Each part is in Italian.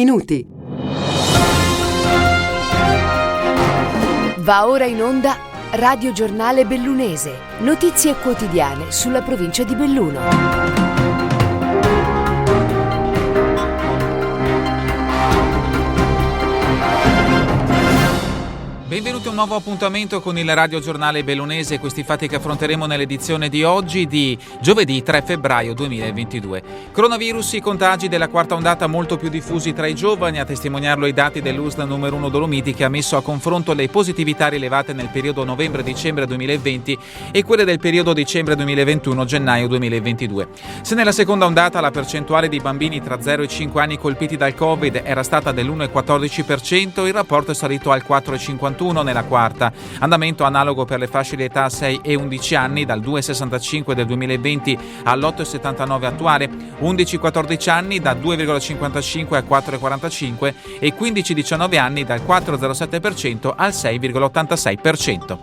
minuti. Va ora in onda Radio Giornale Bellunese. Notizie quotidiane sulla provincia di Belluno. Benvenuti a un nuovo appuntamento con il Radio Giornale Bellunese, questi fatti che affronteremo nell'edizione di oggi di giovedì 3 febbraio 2022. Coronavirus, i contagi della quarta ondata molto più diffusi tra i giovani, a testimoniarlo i dati dell'USL numero 1 Dolomiti, che ha messo a confronto le positività rilevate nel periodo novembre-dicembre 2020 e quelle del periodo dicembre 2021-gennaio 2022. Se nella seconda ondata la percentuale di bambini tra 0 e 5 anni colpiti dal Covid era stata dell'1,14%, il rapporto è salito al 4,51% nella quarta, andamento analogo per le fasce di età 6 e 11 anni dal 2,65 del 2020 all'8,79 attuale, 11-14 anni da 2,55 a 4,45 e 15-19 anni dal 4,07% al 6,86%.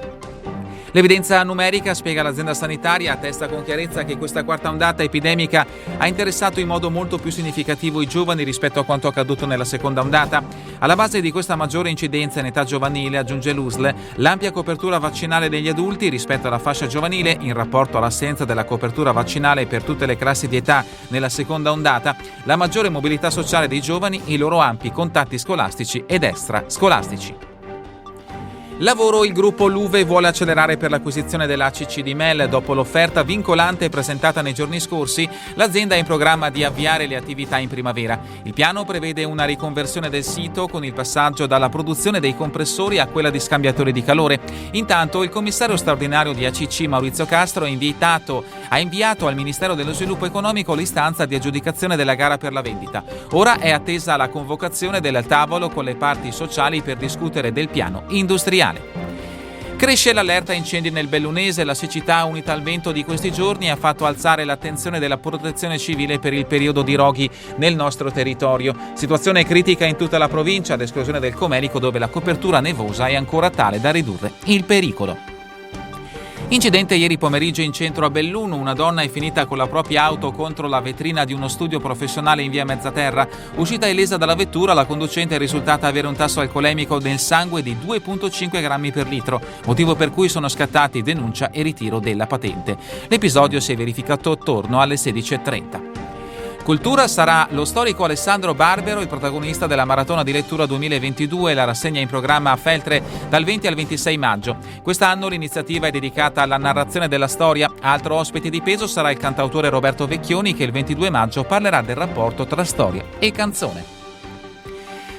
L'evidenza numerica, spiega l'azienda sanitaria, attesta con chiarezza che questa quarta ondata epidemica ha interessato in modo molto più significativo i giovani rispetto a quanto accaduto nella seconda ondata. Alla base di questa maggiore incidenza in età giovanile, aggiunge l'USL, l'ampia copertura vaccinale degli adulti rispetto alla fascia giovanile in rapporto all'assenza della copertura vaccinale per tutte le classi di età nella seconda ondata, la maggiore mobilità sociale dei giovani, i loro ampi contatti scolastici ed extrascolastici. Lavoro, il gruppo Luve vuole accelerare per l'acquisizione dell'ACC di Mel. Dopo l'offerta vincolante presentata nei giorni scorsi, l'azienda è in programma di avviare le attività in primavera. Il piano prevede una riconversione del sito con il passaggio dalla produzione dei compressori a quella di scambiatori di calore. Intanto il commissario straordinario di ACC Maurizio Castro ha inviato al Ministero dello Sviluppo Economico l'istanza di aggiudicazione della gara per la vendita. Ora è attesa la convocazione del tavolo con le parti sociali per discutere del piano industriale. Cresce l'allerta incendi nel Bellunese. La siccità unita al vento di questi giorni ha fatto alzare l'attenzione della protezione civile per il periodo di roghi nel nostro territorio. Situazione critica in tutta la provincia, ad esclusione del Comelico, dove la copertura nevosa è ancora tale da ridurre il pericolo. Incidente ieri pomeriggio in centro a Belluno. Una donna è finita con la propria auto contro la vetrina di uno studio professionale in via Mezzaterra. Uscita illesa dalla vettura, la conducente è risultata avere un tasso alcolemico nel sangue di 2,5 grammi per litro, motivo per cui sono scattati denuncia e ritiro della patente. L'episodio si è verificato attorno alle 16:30. Cultura, sarà lo storico Alessandro Barbero il protagonista della Maratona di Lettura 2022, la rassegna in programma a Feltre dal 20 al 26 maggio. Quest'anno l'iniziativa è dedicata alla narrazione della storia. Altro ospite di peso sarà il cantautore Roberto Vecchioni, che il 22 maggio parlerà del rapporto tra storia e canzone.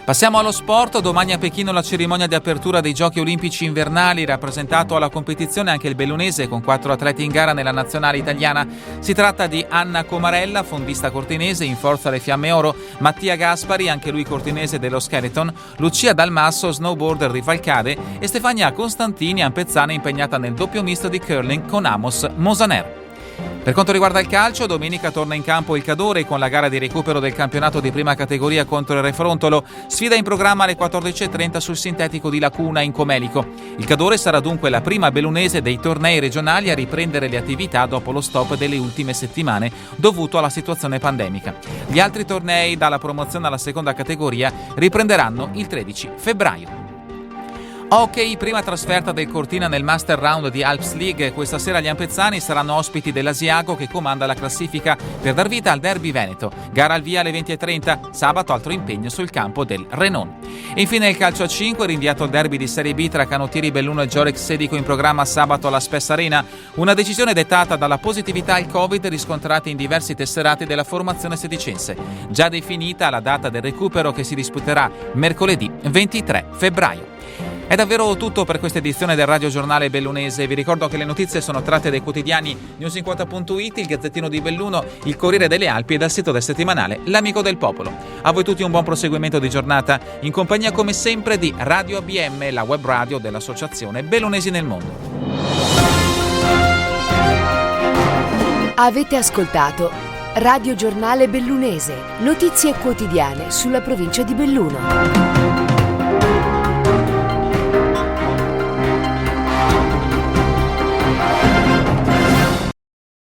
Passiamo allo sport. Domani a Pechino la cerimonia di apertura dei Giochi Olimpici Invernali. Rappresentato alla competizione anche il bellunese con 4 atleti in gara nella nazionale italiana. Si tratta di Anna Comarella, fondista cortinese, in forza alle fiamme oro, Mattia Gaspari, anche lui cortinese dello skeleton, Lucia Dalmasso, snowboarder di Falcade, e Stefania Costantini, ampezzana, impegnata nel doppio misto di curling con Amos Mosaner. Per quanto riguarda il calcio, domenica torna in campo il Cadore con la gara di recupero del campionato di prima categoria contro il Refrontolo. Sfida in programma alle 14:30 sul sintetico di Lacuna in Comelico. Il Cadore sarà dunque la prima bellunese dei tornei regionali a riprendere le attività dopo lo stop delle ultime settimane dovuto alla situazione pandemica. Gli altri tornei dalla promozione alla seconda categoria riprenderanno il 13 febbraio. Hockey, prima trasferta del Cortina nel Master Round di Alps League. Questa sera gli ampezzani saranno ospiti dell'Asiago, che comanda la classifica per dar vita al Derby Veneto. Gara al via alle 20:30, sabato altro impegno sul campo del Renon. E infine il calcio a 5, rinviato il derby di Serie B tra Canottieri Belluno e Giorex Sedico in programma sabato alla Spes Arena. Una decisione dettata dalla positività al Covid riscontrate in diversi tesserati della formazione sedicense. Già definita la data del recupero, che si disputerà mercoledì 23 febbraio. È davvero tutto per questa edizione del Radio Giornale Bellunese. Vi ricordo che le notizie sono tratte dai quotidiani newsinquota.it, il Gazzettino di Belluno, il Corriere delle Alpi e dal sito del settimanale L'Amico del Popolo. A voi tutti un buon proseguimento di giornata, in compagnia come sempre di Radio ABM, la web radio dell'Associazione Bellunesi nel Mondo. Avete ascoltato Radio Giornale Bellunese, notizie quotidiane sulla provincia di Belluno.